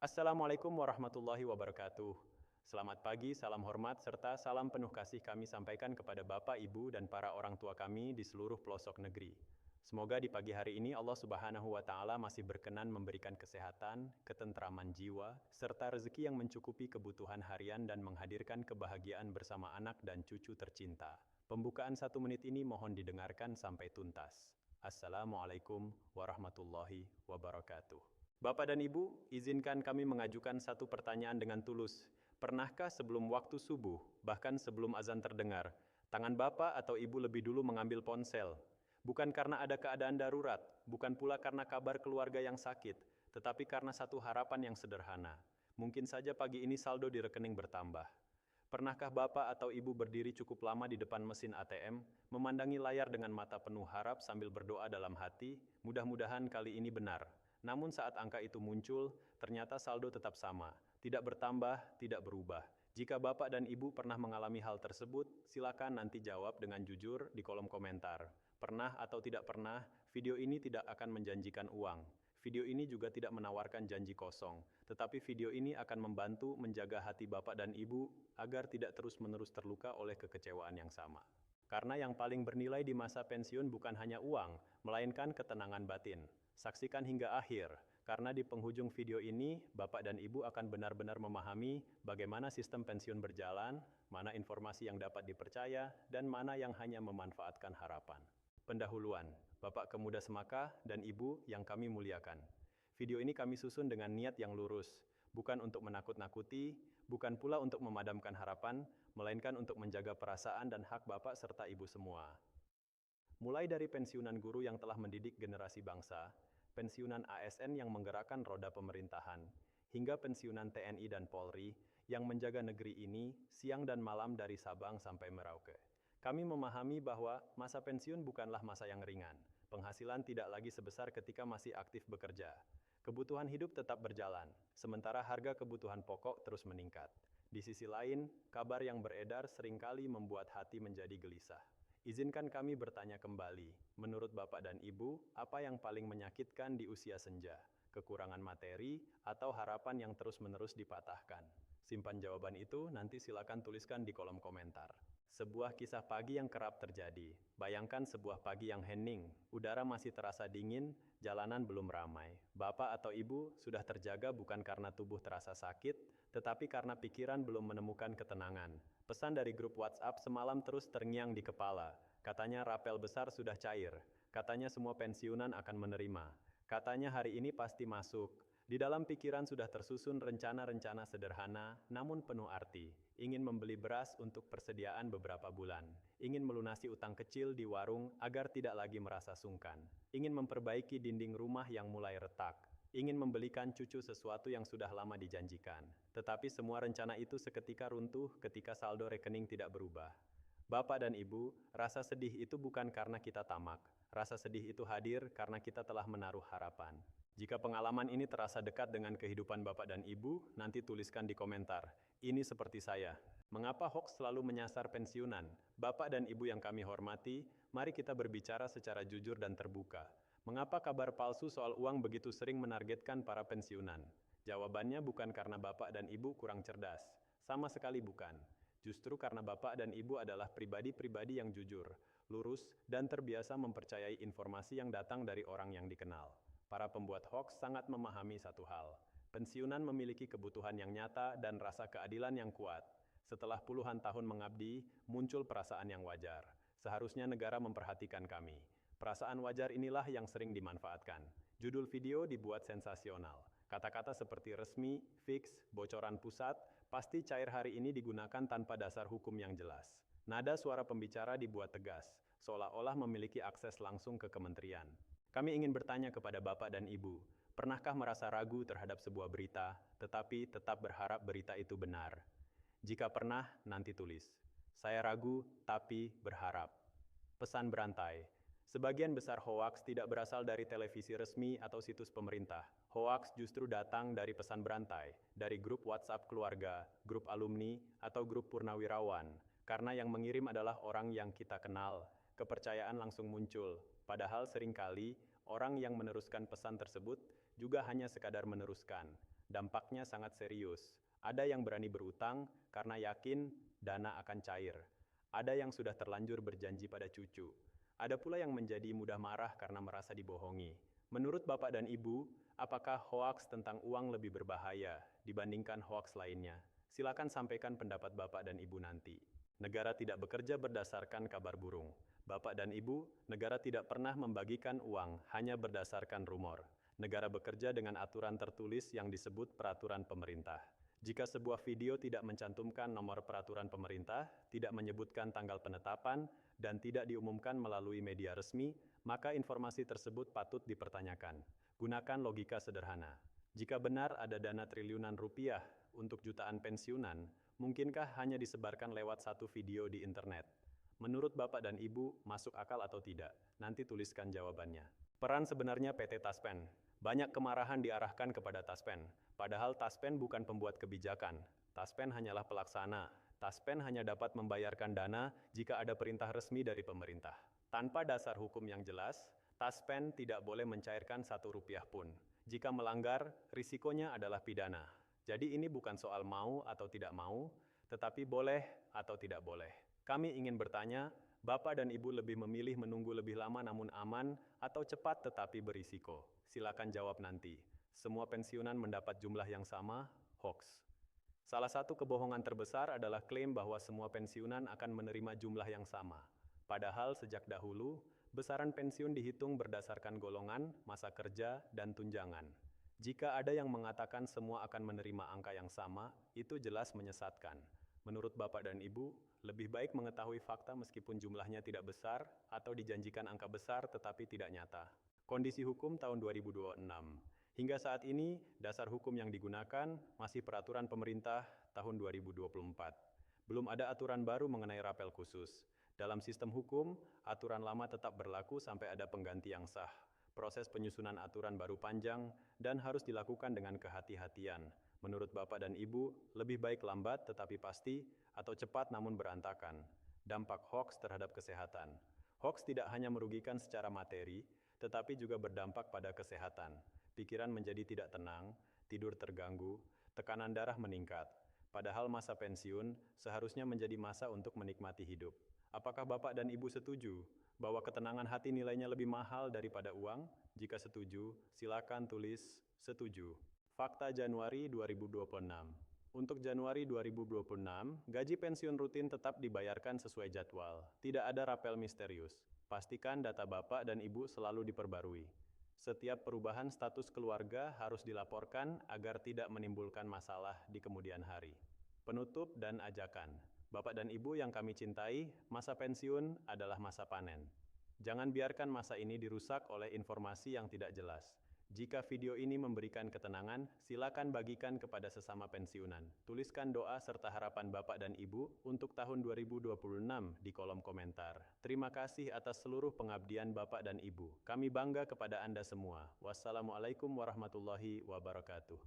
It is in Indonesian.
Assalamualaikum warahmatullahi wabarakatuh. Selamat pagi, salam hormat, serta salam penuh kasih kami sampaikan kepada Bapak, Ibu, dan para orang tua kami di seluruh pelosok negeri. Semoga di pagi hari ini Allah Subhanahu wa Ta'ala masih berkenan memberikan kesehatan, ketentraman jiwa, serta rezeki yang mencukupi kebutuhan harian dan menghadirkan kebahagiaan bersama anak dan cucu tercinta. Pembukaan 1 menit ini mohon didengarkan sampai tuntas. Assalamualaikum warahmatullahi wabarakatuh. Bapak dan Ibu, izinkan kami mengajukan satu pertanyaan dengan tulus. Pernahkah sebelum waktu subuh, bahkan sebelum azan terdengar, tangan Bapak atau Ibu lebih dulu mengambil ponsel? Bukan karena ada keadaan darurat, bukan pula karena kabar keluarga yang sakit, tetapi karena satu harapan yang sederhana. Mungkin saja pagi ini saldo di rekening bertambah. Pernahkah Bapak atau Ibu berdiri cukup lama di depan mesin ATM, memandangi layar dengan mata penuh harap sambil berdoa dalam hati, mudah-mudahan kali ini benar. Namun saat angka itu muncul, ternyata saldo tetap sama, tidak bertambah, tidak berubah. Jika Bapak dan Ibu pernah mengalami hal tersebut, silakan nanti jawab dengan jujur di kolom komentar. Pernah atau tidak pernah, video ini tidak akan menjanjikan uang. Video ini juga tidak menawarkan janji kosong, tetapi video ini akan membantu menjaga hati Bapak dan Ibu agar tidak terus-menerus terluka oleh kekecewaan yang sama. Karena yang paling bernilai di masa pensiun bukan hanya uang, melainkan ketenangan batin. Saksikan hingga akhir, karena di penghujung video ini, Bapak dan Ibu akan benar-benar memahami bagaimana sistem pensiun berjalan, mana informasi yang dapat dipercaya, dan mana yang hanya memanfaatkan harapan. Pendahuluan, Bapak Kemuda Semaka dan Ibu yang kami muliakan. Video ini kami susun dengan niat yang lurus, bukan untuk menakut-nakuti, bukan pula untuk memadamkan harapan, melainkan untuk menjaga perasaan dan hak Bapak serta Ibu semua. Mulai dari pensiunan guru yang telah mendidik generasi bangsa, pensiunan ASN yang menggerakkan roda pemerintahan, hingga pensiunan TNI dan Polri yang menjaga negeri ini siang dan malam dari Sabang sampai Merauke. Kami memahami bahwa masa pensiun bukanlah masa yang ringan. Penghasilan tidak lagi sebesar ketika masih aktif bekerja. Kebutuhan hidup tetap berjalan, sementara harga kebutuhan pokok terus meningkat. Di sisi lain, kabar yang beredar seringkali membuat hati menjadi gelisah. Izinkan kami bertanya kembali, menurut Bapak dan Ibu, apa yang paling menyakitkan di usia senja? Kekurangan materi atau harapan yang terus-menerus dipatahkan? Simpan jawaban itu, nanti silakan tuliskan di kolom komentar. Sebuah kisah pagi yang kerap terjadi. Bayangkan sebuah pagi yang hening, udara masih terasa dingin, jalanan belum ramai. Bapak atau Ibu sudah terjaga bukan karena tubuh terasa sakit, tetapi karena pikiran belum menemukan ketenangan. Pesan dari grup WhatsApp semalam terus terngiang di kepala. Katanya rapel besar sudah cair. Katanya semua pensiunan akan menerima. Katanya hari ini pasti masuk. Di dalam pikiran sudah tersusun rencana-rencana sederhana, namun penuh arti. Ingin membeli beras untuk persediaan beberapa bulan. Ingin melunasi utang kecil di warung agar tidak lagi merasa sungkan. Ingin memperbaiki dinding rumah yang mulai retak. Ingin membelikan cucu sesuatu yang sudah lama dijanjikan. Tetapi semua rencana itu seketika runtuh ketika saldo rekening tidak berubah. Bapak dan Ibu, rasa sedih itu bukan karena kita tamak. Rasa sedih itu hadir karena kita telah menaruh harapan. Jika pengalaman ini terasa dekat dengan kehidupan Bapak dan Ibu, nanti tuliskan di komentar. Ini seperti saya. Mengapa hoax selalu menyasar pensiunan? Bapak dan Ibu yang kami hormati, mari kita berbicara secara jujur dan terbuka. Mengapa kabar palsu soal uang begitu sering menargetkan para pensiunan? Jawabannya bukan karena Bapak dan Ibu kurang cerdas. Sama sekali bukan. Justru karena Bapak dan Ibu adalah pribadi-pribadi yang jujur, lurus, dan terbiasa mempercayai informasi yang datang dari orang yang dikenal. Para pembuat hoax sangat memahami satu hal. Pensiunan memiliki kebutuhan yang nyata dan rasa keadilan yang kuat. Setelah puluhan tahun mengabdi, muncul perasaan yang wajar. Seharusnya negara memperhatikan kami. Perasaan wajar inilah yang sering dimanfaatkan. Judul video dibuat sensasional. Kata-kata seperti resmi, fix, bocoran pusat, pasti cair hari ini digunakan tanpa dasar hukum yang jelas. Nada suara pembicara dibuat tegas, seolah-olah memiliki akses langsung ke kementerian. Kami ingin bertanya kepada Bapak dan Ibu, pernahkah merasa ragu terhadap sebuah berita, tetapi tetap berharap berita itu benar? Jika pernah, nanti tulis. Saya ragu, tapi berharap. Pesan berantai. Sebagian besar hoaks tidak berasal dari televisi resmi atau situs pemerintah. Hoaks justru datang dari pesan berantai, dari grup WhatsApp keluarga, grup alumni, atau grup purnawirawan. Karena yang mengirim adalah orang yang kita kenal, kepercayaan langsung muncul. Padahal seringkali, orang yang meneruskan pesan tersebut juga hanya sekadar meneruskan. Dampaknya sangat serius. Ada yang berani berutang karena yakin dana akan cair. Ada yang sudah terlanjur berjanji pada cucu. Ada pula yang menjadi mudah marah karena merasa dibohongi. Menurut Bapak dan Ibu, apakah hoaks tentang uang lebih berbahaya dibandingkan hoaks lainnya? Silakan sampaikan pendapat Bapak dan Ibu nanti. Negara tidak bekerja berdasarkan kabar burung. Bapak dan Ibu, negara tidak pernah membagikan uang hanya berdasarkan rumor. Negara bekerja dengan aturan tertulis yang disebut peraturan pemerintah. Jika sebuah video tidak mencantumkan nomor peraturan pemerintah, tidak menyebutkan tanggal penetapan, dan tidak diumumkan melalui media resmi, maka informasi tersebut patut dipertanyakan. Gunakan logika sederhana. Jika benar ada dana triliunan rupiah untuk jutaan pensiunan, mungkinkah hanya disebarkan lewat satu video di internet? Menurut Bapak dan Ibu, masuk akal atau tidak? Nanti tuliskan jawabannya. Peran sebenarnya PT Taspen. Banyak kemarahan diarahkan kepada Taspen, padahal Taspen bukan pembuat kebijakan. Taspen hanyalah pelaksana. Taspen hanya dapat membayarkan dana jika ada perintah resmi dari pemerintah. Tanpa dasar hukum yang jelas, Taspen tidak boleh mencairkan Rp1 pun. Jika melanggar, risikonya adalah pidana. Jadi ini bukan soal mau atau tidak mau, tetapi boleh atau tidak boleh. Kami ingin bertanya, Bapak dan Ibu lebih memilih menunggu lebih lama namun aman atau cepat tetapi berisiko? Silakan jawab nanti. Semua pensiunan mendapat jumlah yang sama, hoax. Salah satu kebohongan terbesar adalah klaim bahwa semua pensiunan akan menerima jumlah yang sama. Padahal sejak dahulu, besaran pensiun dihitung berdasarkan golongan, masa kerja, dan tunjangan. Jika ada yang mengatakan semua akan menerima angka yang sama, itu jelas menyesatkan. Menurut Bapak dan Ibu, lebih baik mengetahui fakta meskipun jumlahnya tidak besar atau dijanjikan angka besar tetapi tidak nyata. Kondisi hukum tahun 2026. Hingga saat ini, dasar hukum yang digunakan masih peraturan pemerintah tahun 2024. Belum ada aturan baru mengenai rapel khusus. Dalam sistem hukum, aturan lama tetap berlaku sampai ada pengganti yang sah. Proses penyusunan aturan baru panjang dan harus dilakukan dengan kehati-hatian. Menurut Bapak dan Ibu, lebih baik lambat tetapi pasti atau cepat namun berantakan. Dampak hoax terhadap kesehatan. Hoax tidak hanya merugikan secara materi, tetapi juga berdampak pada kesehatan. Pikiran menjadi tidak tenang, tidur terganggu, tekanan darah meningkat. Padahal masa pensiun seharusnya menjadi masa untuk menikmati hidup. Apakah Bapak dan Ibu setuju bahwa ketenangan hati nilainya lebih mahal daripada uang? Jika setuju, silakan tulis setuju. Fakta Januari 2026. Untuk Januari 2026, gaji pensiun rutin tetap dibayarkan sesuai jadwal. Tidak ada rapel misterius. Pastikan data Bapak dan Ibu selalu diperbarui. Setiap perubahan status keluarga harus dilaporkan agar tidak menimbulkan masalah di kemudian hari. Penutup dan ajakan. Bapak dan Ibu yang kami cintai, masa pensiun adalah masa panen. Jangan biarkan masa ini dirusak oleh informasi yang tidak jelas. Jika video ini memberikan ketenangan, silakan bagikan kepada sesama pensiunan. Tuliskan doa serta harapan Bapak dan Ibu untuk tahun 2026 di kolom komentar. Terima kasih atas seluruh pengabdian Bapak dan Ibu. Kami bangga kepada Anda semua. Wassalamualaikum warahmatullahi wabarakatuh.